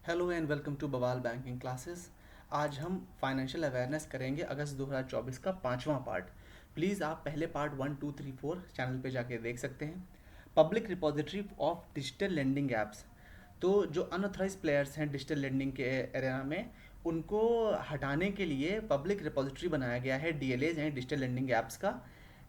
Hello and welcome to बवाल banking classes. आज हम फाइनेंशियल अवेयरनेस करेंगे अगस्त 2024 का पांचवा पार्ट। प्लीज़ आप पहले पार्ट 1 2 3 4 चैनल पे जाके देख सकते हैं। Public repository of digital lending apps. तो जो अनऑथराइज प्लेयर्स हैं डिजिटल लेंडिंग के एरिया में, उनको हटाने के लिए पब्लिक रिपोजिटरी बनाया गया है, डीएलएज हैं डिजिटल लेंडिंग एप्स का,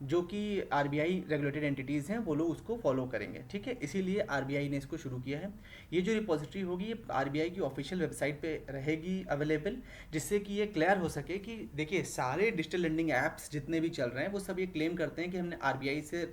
जो कि आरबीआई रेगुलेटेड एंटिटीज़ हैं वो लोग उसको फॉलो करेंगे। ठीक है, इसीलिए आरबीआई ने इसको शुरू किया है। ये जो रिपोजिटरी होगी ये आरबीआई की ऑफिशियल वेबसाइट पे रहेगी अवेलेबल, जिससे कि ये क्लियर हो सके कि देखिए सारे डिजिटल लेंडिंग ऐप्स जितने भी चल रहे हैं वो सब ये क्लेम करते हैं कि हमने आरबीआई से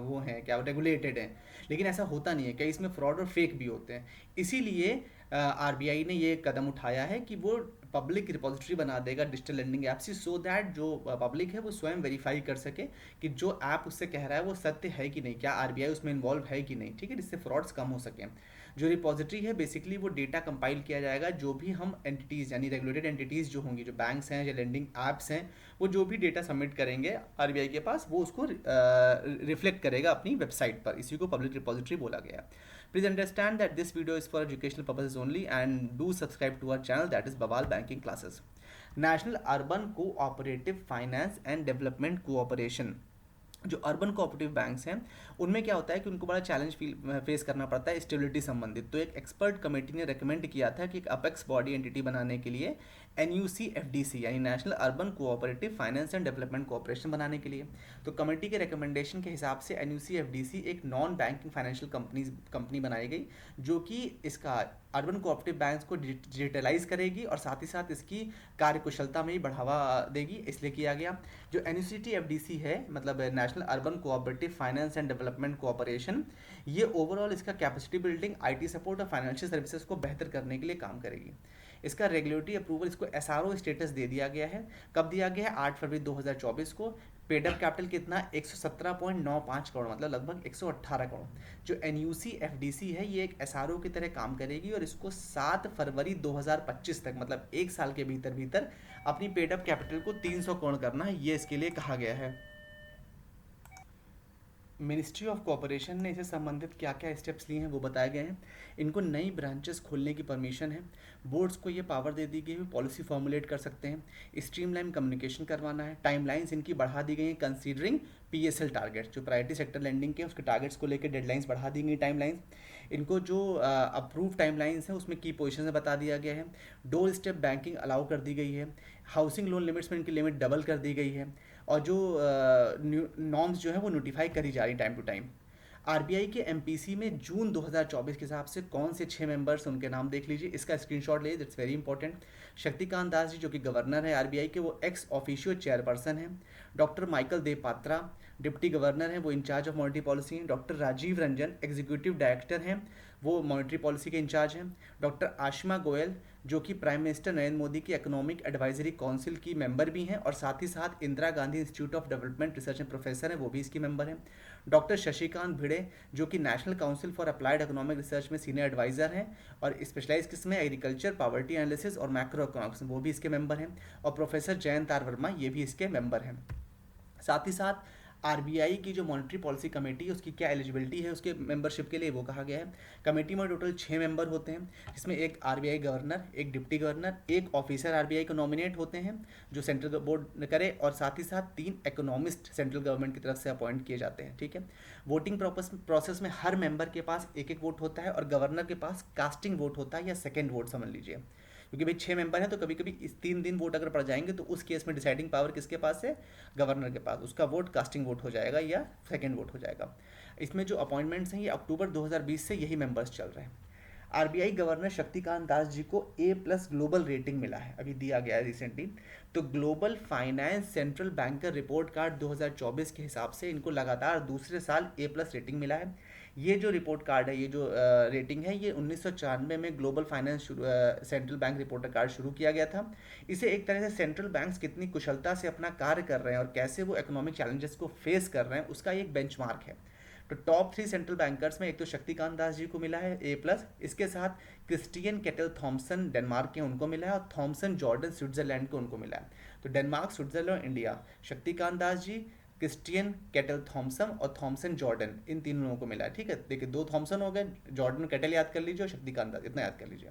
वो हैं क्या रेगुलेटेड हैं, लेकिन ऐसा होता नहीं है। कई इसमें फ्रॉड और फेक भी होते हैं। इसीलिए आरबीआई ने ये कदम उठाया है कि वो पब्लिक रिपोजिटरी बना देगा डिजिटल लेंडिंग ऐप से, सो दैट जो पब्लिक है वो स्वयं वेरीफाई कर सके कि जो ऐप उससे कह रहा है वो सत्य है कि नहीं, क्या आरबीआई उसमें इन्वॉल्व है कि नहीं। ठीक है, जिससे फ्रॉड्स कम हो सकें। जो रिपोजिटरी है बेसिकली वो डेटा कंपाइल किया जाएगा, जो भी हम एंटिटीज़ यानी रेगुलेटेड एंटिटीज़ जो होंगी, जो बैंक्स हैं या लेंडिंग ऐप्स हैं, वो जो भी डेटा सबमिट करेंगे आरबीआई के पास वो उसको रिफ्लेक्ट करेगा अपनी वेबसाइट पर। इसी को पब्लिक रिपोजिटरी बोला गया। Please understand that this video is for educational purposes only, and do subscribe to our channel, that is Bawal Banking Classes. National Urban Cooperative Finance and Development Cooperation। जो urban cooperative banks हैं उनमें क्या होता है कि उनको बड़ा challenge face करना पड़ता है स्टेबिलिटी संबंधित। तो एक एक्सपर्ट कमेटी ने रेकमेंड किया था कि एक अपेक्स बॉडी एंटिटी बनाने के लिए NUCFDC यानी national urban cooperative finance and development cooperation बनाने के लिए। तो कमेटी के रिकमेंडेशन के हिसाब से NUCFDC एक नॉन बैंकिंग फाइनेंशियल कंपनी बनाई गई, जो कि इसका अर्बन कोऑपरेटिव बैंक्स को डिजिटलाइज करेगी और साथ ही साथ इसकी कार्यकुशलता में भी बढ़ावा देगी, इसलिए किया गया। जो NUCFDC है मतलब national urban cooperative finance and development cooperation, ये ओवरऑल इसका कैपेसिटी बिल्डिंग, आईटी सपोर्ट और फाइनेंशियल सर्विसेज को बेहतर करने के लिए काम करेगी। इसका रेगुलेटरी अप्रूवल, इसको एसआरओ स्टेटस दे दिया गया है। कब दिया गया है? 8 फरवरी 2024 को। पेडअप कैपिटल कितना? 117.95 करोड़, मतलब लगभग 118 करोड़। जो NUCFDC है ये एक एसआरओ की तरह काम करेगी और इसको 7 फरवरी 2025 तक, मतलब एक साल के भीतर भीतर अपनी पेडअप कैपिटल को 300 करोड़ करना है, ये इसके लिए कहा गया है। मिनिस्ट्री ऑफ कोऑपरेशन ने इससे संबंधित क्या क्या स्टेप्स लिए हैं वो बताए गए हैं। इनको नई ब्रांचेस खोलने की परमिशन है। बोर्ड्स को ये पावर दे दी गई है, पॉलिसी फॉर्मुलेट कर सकते हैं। स्ट्रीमलाइन कम्युनिकेशन करवाना है। टाइमलाइंस इनकी बढ़ा दी गई हैं कंसीडरिंग PSL टारगेट, जो प्रायोरिटी सेक्टर लैंडिंग के उसके टारगेट्स को लेकर डेडलाइंस बढ़ा दी गई, टाइमलाइंस। इनको जो अप्रूव टाइमलाइंस है उसमें की पोजिशन में बता दिया गया है। डोर स्टेप बैंकिंग अलाउ कर दी गई है। हाउसिंग लोन लिमिट्स में इनकी लिमिट डबल कर दी गई है। और जो नॉर्म्स जो है वो नोटिफाई करी जा रही टाइम टू टाइम। आरबीआई के एमपीसी में जून 2024 के हिसाब से कौन से 6 मेंबर्स, उनके नाम देख लीजिए, इसका स्क्रीनशॉट ले, that's very important. Shaktikanta Das ji जो कि गवर्नर है आरबीआई के, वो एक्स ऑफिशियो चेयरपर्सन हैं। Doctor Michael Dev Patra deputy governor हैं, वो इंचार्ज ऑफ मॉनेटरी पॉलिसी हैं। Doctor Rajiv Ranjan executive director हैं, वो मॉनेटरी पॉलिसी के इंचार्ज हैं। डॉक्टर आशिमा गोयल जो कि प्राइम मिनिस्टर नरेंद्र मोदी की इकोनॉमिक एडवाइजरी काउंसिल की मेंबर भी हैं और साथ ही साथ Indira Gandhi institute of development research में प्रोफेसर हैं, वो भी इसकी मेंबर हैं। डॉक्टर शशिकांत भिड़े जो कि national council for applied economic research में सीनियर एडवाइजर हैं और स्पेशलाइज किसमें? एग्रीकल्चर, पॉवर्टी एनालिसिस और मैक्रो इकोनॉमिक्स, वो भी इसके मेंबर हैं। और प्रोफेसर जयंत आर वर्मा ये भी इसके मेंबर हैं। साथ ही साथ आरबीआई की जो मॉनेटरी पॉलिसी कमेटी है उसकी क्या एलिजिबिलिटी है उसके मेंबरशिप के लिए, वो कहा गया है। कमेटी में टोटल 6 मेंबर होते हैं, जिसमें एक आरबीआई गवर्नर, एक डिप्टी गवर्नर, एक ऑफिसर आरबीआई को नॉमिनेट होते हैं जो सेंट्रल बोर्ड करे, और साथ ही साथ 3 इकोनॉमिस्ट सेंट्रल गवर्नमेंट की तरफ से अपॉइंट किए जाते हैं। ठीक है, वोटिंग प्रोसेस में हर मेंबर के पास एक एक वोट होता है और गवर्नर के पास कास्टिंग वोट होता है या सेकेंड वोट समझ लीजिए, क्योंकि भाई 6 मेंबर हैं तो कभी कभी इस 3 दिन वोट अगर पड़ जाएंगे तो उस केस में डिसाइडिंग पावर किसके पास है? गवर्नर के पास। उसका वोट कास्टिंग वोट हो जाएगा या सेकेंड वोट हो जाएगा। इसमें जो अपॉइंटमेंट्स हैं ये अक्टूबर 2020 से यही मेंबर्स चल रहे हैं। आरबीआई गवर्नर शक्तिकांत दास जी को A+ ग्लोबल रेटिंग मिला है, अभी दिया गया है रिसेंटली। तो global finance central banker report card 2024 के हिसाब से इनको लगातार दूसरे साल A+ रेटिंग मिला है। ये जो रिपोर्ट कार्ड है, ये जो रेटिंग है, ये 1994 में global finance central bank report card शुरू किया गया था। इसे एक तरह से सेंट्रल बैंक्स कितनी कुशलता से अपना कार्य कर रहे हैं और कैसे वो इकोनॉमिक चैलेंजेस को फेस कर रहे हैं उसका एक बेंचमार्क है। तो टॉप 3 सेंट्रल बैंकर्स में एक तो शक्तिकांत दास जी को मिला है A+, इसके साथ क्रिस्टियन केटल थॉमसन डेनमार्क के, उनको मिला है, और थॉमसन जॉर्डन स्विट्जरलैंड के, उनको मिला है। तो डेनमार्क, स्विट्जरलैंड और इंडिया, शक्तिकांत दास जी, क्रिस्टियन कैटल थॉमसन और थॉमसन जॉर्डन, इन तीन लोगों को मिला है। ठीक है, देखिए 2 थॉमसन हो गए, जॉर्डन कैटल याद कर लीजिए और शक्तिकांत दास, इतना याद कर लीजिए।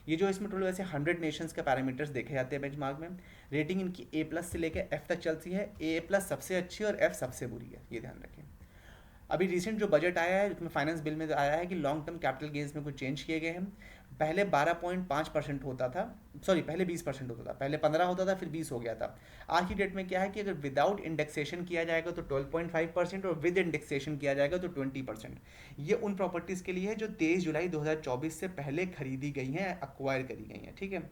ये जो इसमें टोटल वैसे 100 नेशंस के पैरामीटर्स देखे जाते हैं बेंचमार्क में। रेटिंग इनकी A+ से लेकर F तक चलती है। A+ सबसे अच्छी और F सबसे बुरी है, ये ध्यान रखें। अभी रिसेंट जो बजट आया है उसमें फाइनेंस बिल में आया है कि लॉन्ग टर्म कैपिटल गेन्स में कुछ चेंज किए गए हैं। पहले 12.5% होता था, सॉरी पहले 20% होता था, पहले 15 होता था, फिर 20 हो गया था। आज की डेट में क्या है कि अगर विदाउट इंडेक्सेशन किया जाएगा तो 12.5% और विद इंडेक्सेशन किया जाएगा तो 20%। ये उन प्रॉपर्टीज़ के लिए है जो 23 जुलाई 2024 से पहले खरीदी गई हैं, अक्वायर करी गई हैं। ठीक है,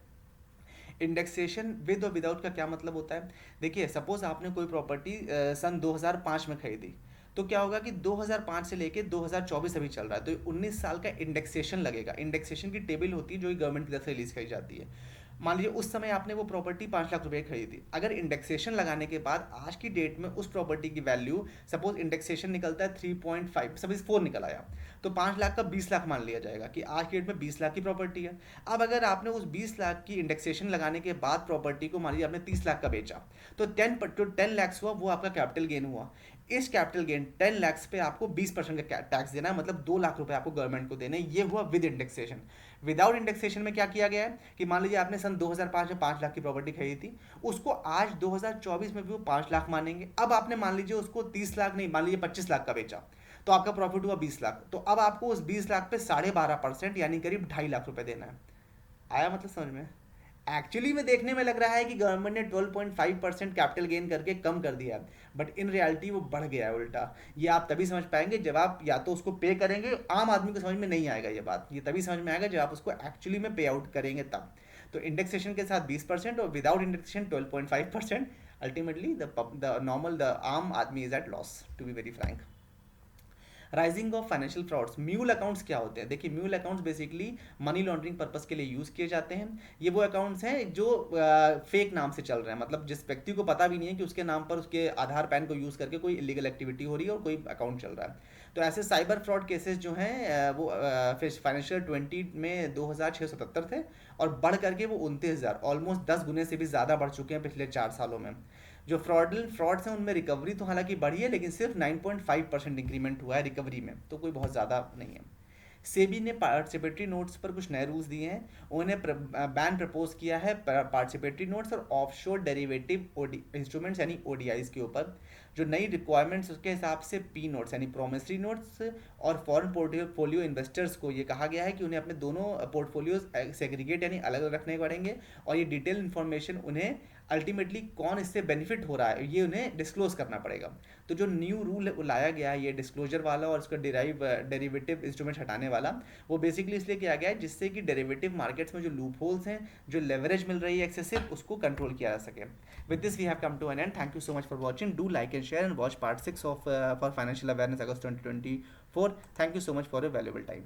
इंडेक्सेशन विद और विदाउट का क्या मतलब होता है? देखिए सपोज आपने कोई प्रॉपर्टी सन 2005 में खरीदी, तो क्या होगा कि 2005 से लेके 2024 अभी चल रहा है, तो 19 साल का इंडेक्सेशन लगेगा। इंडेक्सेशन की टेबल होती है जो गवर्नमेंट की तरफ से रिलीज करी जाती है। मान लीजिए उस समय आपने वो प्रॉपर्टी 5 लाख रुपए खरीदी, अगर इंडेक्सेशन लगाने के बाद आज की डेट में उस प्रॉपर्टी की वैल्यू, सपोज इंडेक्सेशन निकलता है 3.5, सपोज 4 निकल आया, तो 5 लाख का 20 लाख मान लिया जाएगा कि आज की डेट में 20 लाख की प्रॉपर्टी है। अब अगर आपने उस 20 लाख की इंडेक्सेशन लगाने के बाद प्रॉपर्टी को मान लीजिए आपने 30 लाख का बेचा, तो 10 लैक्स हुआ, वो आपका कैपिटल गेन हुआ। इस कैपिटल गेन 10 लैक्स पे आपको 20% का टैक्स देना है, मतलब 2 लाख रुपए आपको गवर्नमेंट को देने। ये हुआ विद इंडेक्सेशन। विदाउट इंडेक्सेशन में क्या किया गया है कि मान लीजिए आपने सन 2005 में 5 लाख की प्रॉपर्टी खरीदी थी, उसको आज 2024 में भी वो 5 लाख मानेंगे। अब आपने मान लीजिए उसको 30 लाख नहीं, मान लीजिए 25 लाख का बेचा, तो आपका प्रॉफिट हुआ 20 लाख। तो अब आपको उस 20 लाख पे 12.5% यानी करीब 2.5 लाख रुपए देना है। आया मतलब समझ में? एक्चुअली में देखने में लग रहा है कि गवर्नमेंट ने 12.5% कैपिटल गेन करके कम कर दिया है, बट इन रियलिटी वो बढ़ गया है उल्टा। ये आप तभी समझ पाएंगे जब आप या तो उसको पे करेंगे, आम आदमी को समझ में नहीं आएगा ये बात, ये तभी समझ में आएगा जब आप उसको एक्चुअली में पे आउट करेंगे तब। तो इंडेक्सेशन के साथ 20% और without indexation 12.5%। Ultimately the normal the aam aadmi is at loss, to be very frank. Rising of financial frauds. Mule accounts क्या होते हैं? देखिए mule accounts basically money laundering purpose के लिए यूज़ किए जाते हैं। ये वो अकाउंट्स हैं जो फेक नाम से चल रहे हैं, मतलब जिस व्यक्ति को पता भी नहीं है कि उसके नाम पर उसके आधार पैन को यूज़ करके कोई इलीगल एक्टिविटी हो रही है और कोई अकाउंट चल रहा है। तो ऐसे साइबर फ्रॉड केसेस जो हैं वो फाइनेंशियल 20 में 2677 थे और बढ़ करके वो 29,000, ऑलमोस्ट 10 गुने से भी ज़्यादा बढ़ चुके हैं पिछले 4 सालों में। जो फ्रॉड्स हैं उनमें रिकवरी तो हालांकि बढ़ी है, लेकिन सिर्फ 9.5% इंक्रीमेंट हुआ है रिकवरी में, तो कोई बहुत ज़्यादा नहीं है। सेबी ने पार्टिसिपेटरी नोट्स पर कुछ नए रूल्स दिए हैं। उन्होंने बैन प्रपोज किया है पार्टिसिपेटरी नोट्स और ऑफशोर डेरिवेटिव इंस्ट्रूमेंट्स यानी ओडीआईज के ऊपर। जो नई रिक्वायरमेंट्स उसके हिसाब से पी नोट्स यानी प्रोमिसरी नोट्स और फॉरेन पोर्टफोलियो इन्वेस्टर्स को ये कहा गया है कि उन्हें अपने दोनों पोर्टफोलियोज सेग्रीगेट यानी अलग अलग रखने पड़ेंगे, और ये डिटेल इन्फॉर्मेशन उन्हें अल्टीमेटली कौन इससे बेनिफिट हो रहा है ये उन्हें डिस्क्लोज करना पड़ेगा। तो जो न्यू रूल लाया गया है ये डिस्क्लोजर वाला और उसका डेरिवेटिव इंस्ट्रूमेंट हटाने वाला, वो बेसिकली इसलिए किया गया है जिससे कि डेरिवेटिव मार्केट्स में जो लूप होल्स हैं, जो लेवरेज मिल रही है एक्सेसिव, उसको कंट्रोल किया जा सके। With this we have come to an end. Thank you so much for watching. Do like and share and watch part 6 of for financial awareness August 2024। Thank you so much for your valuable time.